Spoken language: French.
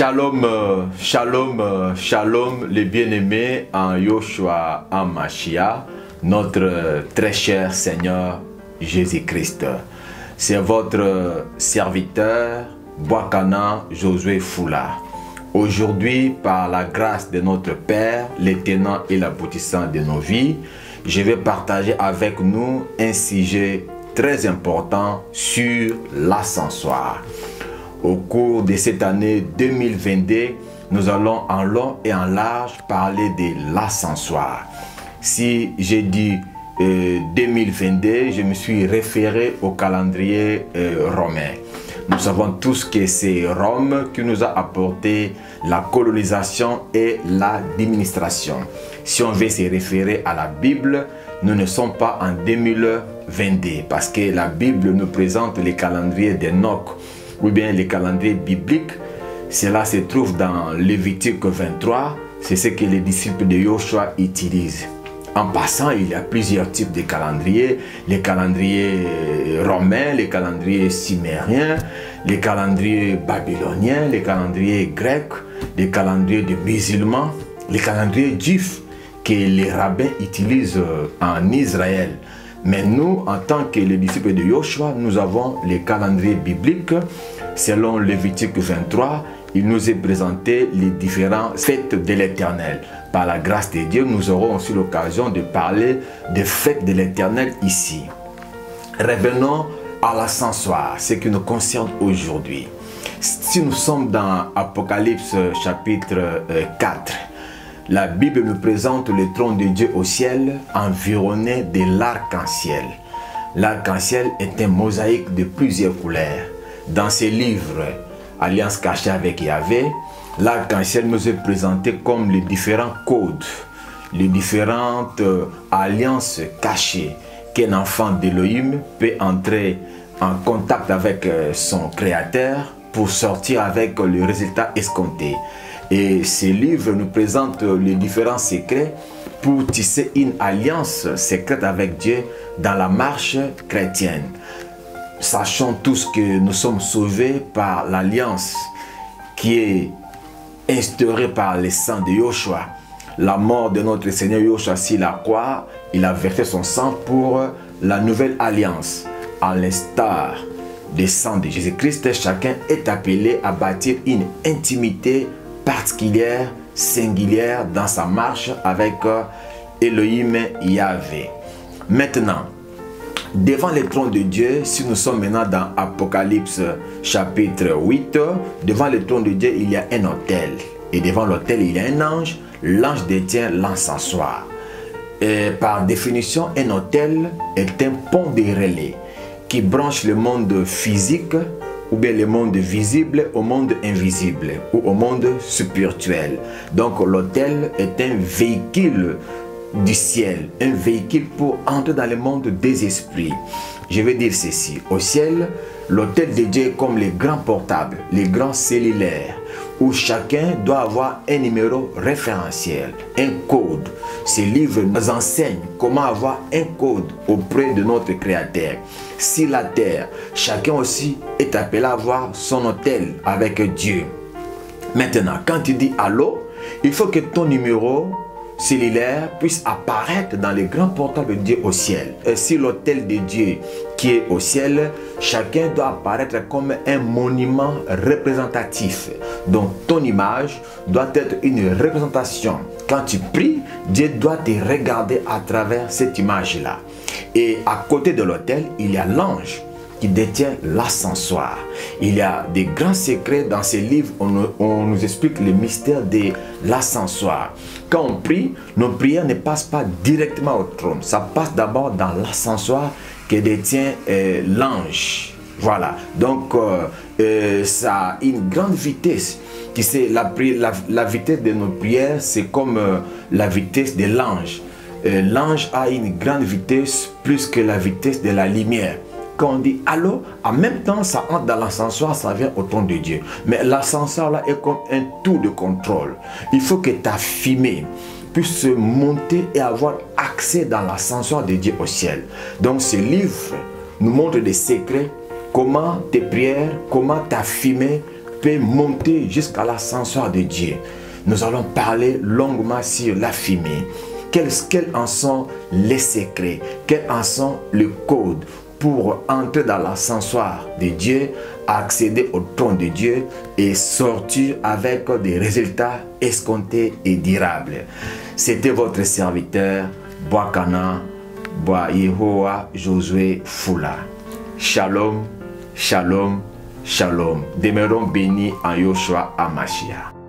Shalom, shalom les bien-aimés en Yoshua HaMashiach, notre très cher Seigneur Jésus-Christ. C'est votre serviteur Boakana Josué Foula. Aujourd'hui, par la grâce de notre Père, l'éternel et l'aboutissant de nos vies, je vais partager avec nous un sujet très important sur l'ascensoir. Au cours de cette année 2022, nous allons en long et en large parler de l'ascensoir. Si j'ai dit 2022, je me suis référé au calendrier romain. Nous savons tous que c'est Rome qui nous a apporté la colonisation et l'administration. Si on veut se référer à la Bible, nous ne sommes pas en 2022 parce que la Bible nous présente les calendriers d'Enoch ou bien les calendriers bibliques. Cela se trouve dans Lévitique 23. C'est ce que les disciples de Yoshua utilisent. En passant, il y a plusieurs types de calendriers. Les calendriers romains, les calendriers sumériens, les calendriers babyloniens, les calendriers grecs, les calendriers des musulmans, les calendriers juifs que les rabbins utilisent en Israël. Mais nous, en tant que les disciples de Yoshua, nous avons les calendriers bibliques. Selon Lévitique 23, il nous est présenté les différentes fêtes de l'Éternel. Par la grâce de Dieu, nous aurons aussi l'occasion de parler des fêtes de l'Éternel ici. Revenons à l'ascensoir, ce qui nous concerne aujourd'hui. Si nous sommes dans Apocalypse chapitre 4, la Bible nous présente le trône de Dieu au ciel, environné de l'arc-en-ciel. L'arc-en-ciel est un mosaïque de plusieurs couleurs. Dans ces livres, Alliance cachée avec Yahvé, l'arc-en-ciel nous est présenté comme les différents codes, les différentes alliances cachées qu'un enfant d'Élohim peut entrer en contact avec son créateur pour sortir avec le résultat escompté. Et ces livres nous présentent les différents secrets pour tisser une alliance secrète avec Dieu dans la marche chrétienne. Sachons tous que nous sommes sauvés par l'alliance qui est instaurée par le sang de Yoshua. La mort de notre Seigneur Yoshua sur la croix, il a versé son sang pour la nouvelle alliance. À l'instar du sang de Jésus-Christ, chacun est appelé à bâtir une intimité particulière, singulière dans sa marche avec Elohim Yahvé. Maintenant, devant le trône de Dieu, si nous sommes maintenant dans Apocalypse chapitre 8, devant le trône de Dieu, il y a un autel. Et devant l'autel, il y a un ange. L'ange détient l'encensoir. Et par définition, un autel est un pont de relais qui branche le monde physique ou bien le monde visible au monde invisible ou au monde spirituel. Donc l'autel est un véhicule du ciel, un véhicule pour entrer dans le monde des esprits. Je vais dire ceci, au ciel, l'autel de Dieu est comme les grands portables, les grands cellulaires, où chacun doit avoir un numéro référentiel, un code. Ces livres nous enseignent comment avoir un code auprès de notre Créateur. Sur la terre, chacun aussi est appelé à avoir son autel avec Dieu. Maintenant, quand tu dis allô, il faut que ton numéro cellulaire puisse apparaître dans les grands portables de Dieu au ciel. Et si l'autel de Dieu qui est au ciel, chacun doit apparaître comme un monument représentatif. Donc ton image doit être une représentation. Quand tu pries, Dieu doit te regarder à travers cette image-là. Et à côté de l'autel, il y a l'ange qui détient l'ascensoir. Il y a des grands secrets dans ces livres. On nous explique le mystère de l'ascensoir. Quand on prie, nos prières ne passent pas directement au trône. Ça passe d'abord dans l'ascensoir que détient l'ange. Voilà. Donc, ça a une grande vitesse. Tu sais, la vitesse de nos prières, c'est comme la vitesse de l'ange. L'ange a une grande vitesse plus que la vitesse de la lumière. Quand on dit allô, en même temps, ça entre dans l'ascenseur, ça vient au trône de Dieu. Mais l'ascenseur là est comme un tour de contrôle. Il faut que ta fumée puisse monter et avoir accès dans l'ascenseur de Dieu au ciel. Donc ce livre nous montre des secrets, comment tes prières, comment ta fumée peut monter jusqu'à l'ascensoir de Dieu. Nous allons parler longuement sur la fumée. Quels en sont les secrets? Quels en sont les codes pour entrer dans l'ascensoir de Dieu, accéder au trône de Dieu et sortir avec des résultats escomptés et durables? C'était votre serviteur, Boakana Yehowa Josué Fula. Shalom, shalom, shalom. Demeurons bénis en Yoshua HaMashiach.